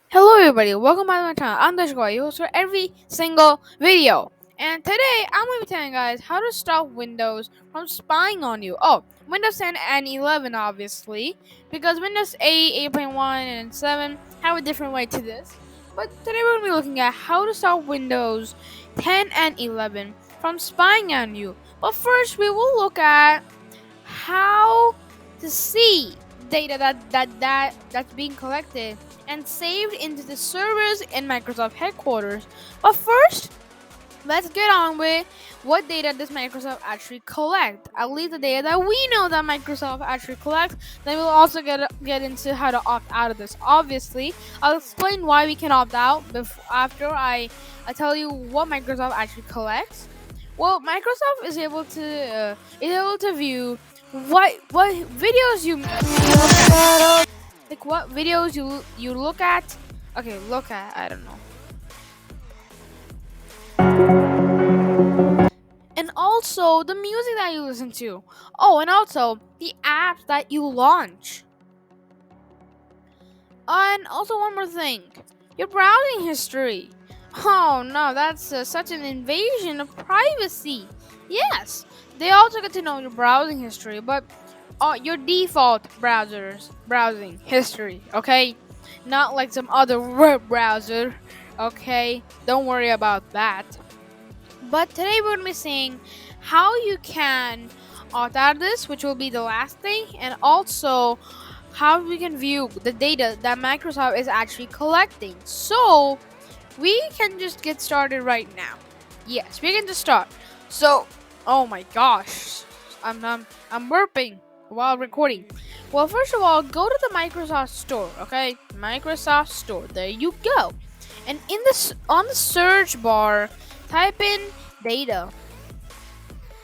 Hello everybody, welcome back to my channel. I'm Dashkar, your host for every single video. And today I'm going to be telling you guys how to stop Windows from spying on you. Oh, Windows 10 and 11 obviously, because Windows 8, 8.1 and 7 have a different way to this. But today we're going to be looking at how to stop Windows 10 and 11 from spying on you. But first we will look at how to see data that's being collected and saved into the servers in Microsoft headquarters. But first, let's get on with what data does Microsoft actually collect. At least the data that we know that Microsoft actually collects. Then we'll also get into how to opt out of this. Obviously, I'll explain why we can opt out after I tell you what Microsoft actually collects. Well, Microsoft is able to view what videos you like, what videos you look at. Okay, look at, I don't know. And also the music that you listen to. Oh, and also the apps that you launch. And also one more thing, your browsing history. Oh no, that's such an invasion of privacy. Yes, they also get to know your browsing history, but your default browsing history, okay? Not like some other web browser, okay? Don't worry about that. But today we're going to be seeing how you can opt out of this, which will be the last thing, and also how we can view the data that Microsoft is actually collecting. So we can just get started right now. Yes, we can just start. So, oh my gosh, I'm burping while recording. Well, first of all, go to the Microsoft Store, okay? Microsoft Store. There you go. And on the search bar, type in data.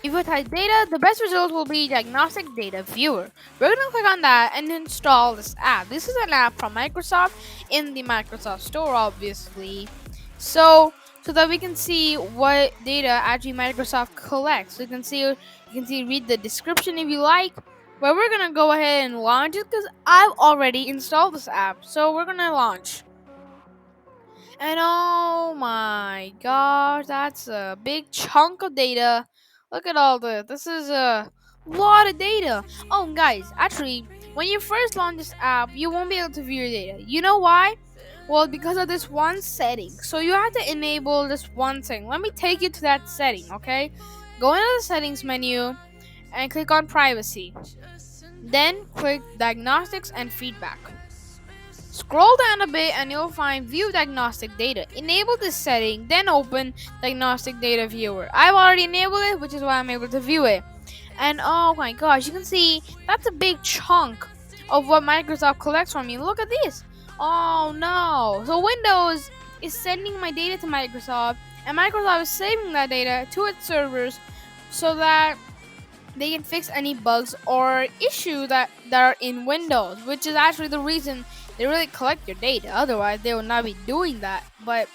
If you type data, the best result will be Diagnostic Data Viewer. We're gonna click on that and install this app. This is an app from Microsoft in the Microsoft Store, obviously. So that we can see what data actually Microsoft collects. You can read the description if you like. But we're gonna go ahead and launch it because I've already installed this app. So we're gonna launch. And oh my gosh, that's a big chunk of data. Look at all this. This is a lot of data. Oh, guys, actually, when you first launch this app, you won't be able to view your data. You know why? Well, because of this one setting. So you have to enable this one thing. Let me take you to that setting, okay? Go into the settings menu and click on privacy. Then click diagnostics and feedback. Scroll down a bit and you'll find view diagnostic data. Enable this setting, then open diagnostic data viewer. I've already enabled it, which is why I'm able to view it. And oh my gosh, you can see that's a big chunk of what Microsoft collects from me. Look at this. Oh no. So Windows is sending my data to Microsoft, and Microsoft is saving that data to its servers so that they can fix any bugs or issues that are in Windows, which is actually the reason they really collect your data. Otherwise, they would not be doing that. But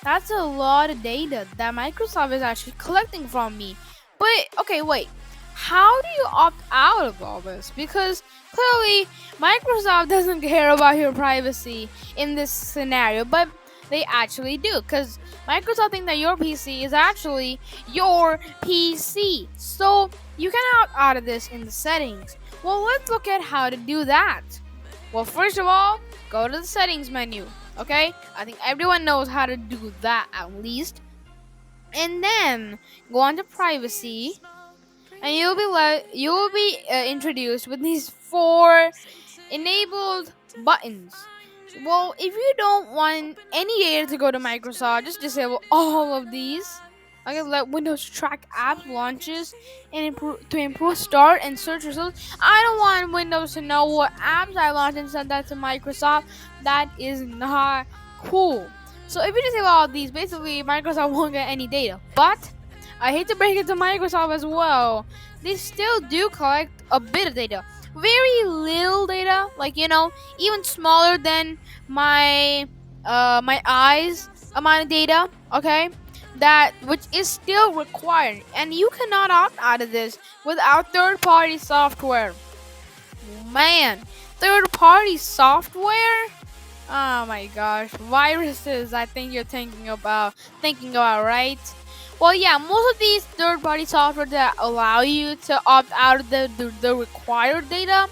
that's a lot of data that Microsoft is actually collecting from me. But okay, wait. How do you opt out of all this? Because clearly, Microsoft doesn't care about your privacy in this scenario, but they actually do. Because Microsoft thinks that your PC is actually your PC. So you can opt out of this in the settings. Well, let's look at how to do that. Well, first of all, go to the settings menu, okay? I think everyone knows how to do that at least. And then go on to privacy, and you'll be introduced with these 4 enabled buttons. Well, if you don't want any data to go to Microsoft, just disable all of these. Okay, let Windows track app launches and improve start and search results. I don't want Windows to know what apps I launched and send that to Microsoft. That is not cool. So if you disable all of these, basically Microsoft won't get any data. But I hate to break it to Microsoft as well, they still do collect a bit of data. Very little data, like, even smaller than my eyes amount of data, okay? that which is still required, and you cannot opt out of this without third-party software. Man, third-party software? Oh my gosh, viruses. I think you're thinking about, right? Well, yeah, most of these third-party software that allow you to opt out of the required data,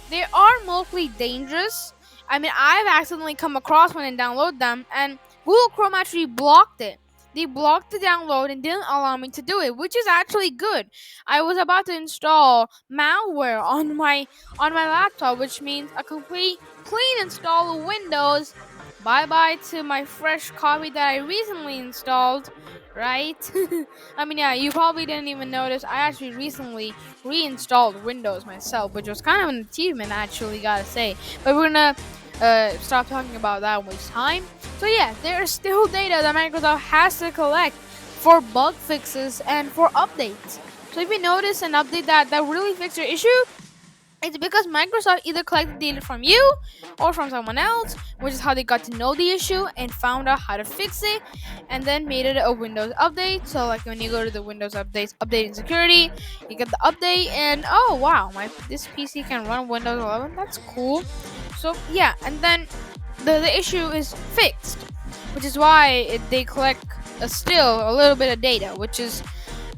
they are mostly dangerous. I mean, I've accidentally come across one and download them, and Google Chrome actually blocked it. They blocked the download and didn't allow me to do it, which is actually good. I was about to install malware on my laptop, which means a complete clean install of Windows. Bye bye to my fresh copy that I recently installed, right? I mean, yeah, you probably didn't even notice. I actually recently reinstalled Windows myself, which was kind of an achievement, actually, gotta say. But we're gonna stop talking about that and waste time. So yeah, there is still data that Microsoft has to collect for bug fixes and for updates. So if you notice an update that really fixed your issue, it's because Microsoft either collected data from you or from someone else, which is how they got to know the issue and found out how to fix it, and then made it a Windows update. So like when you go to the Windows updates, updating security, you get the update, and oh wow, this PC can run Windows 11. That's cool. So yeah, and then the issue is fixed, which is why they collect still a little bit of data, which is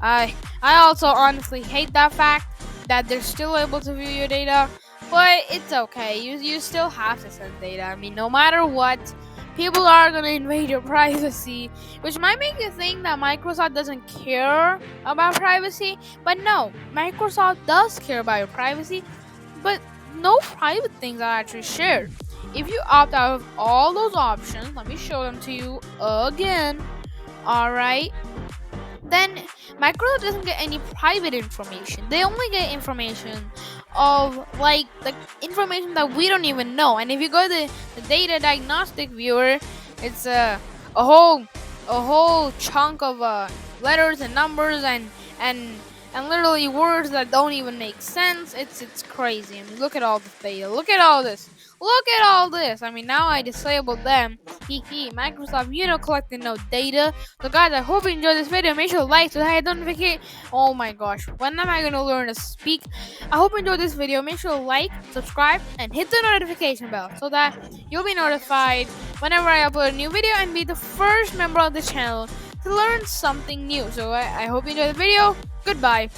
I also honestly hate that fact that they're still able to view your data, but it's okay. You still have to send data. I mean, no matter what, people are gonna invade your privacy, which might make you think that Microsoft doesn't care about privacy, but no, Microsoft does care about your privacy, but no private things are actually shared. If you opt out of all those options, let me show them to you again. Alright, then Microsoft doesn't get any private information. They only get information of like the information that we don't even know. And if you go to the data diagnostic viewer, it's a whole chunk of letters and numbers and literally words that don't even make sense. It's crazy. I mean, look at all this data. Look at all this. Look at all this. I mean, now I disabled them. Microsoft, collecting no data. So guys, I hope you enjoyed this video. Make sure to like so that I don't forget. Oh my gosh, when am I gonna learn to speak? I hope you enjoyed this video. Make sure to like, subscribe, and hit the notification bell so that you'll be notified whenever I upload a new video and be the first member of the channel to learn something new. So I hope you enjoyed the video. Goodbye.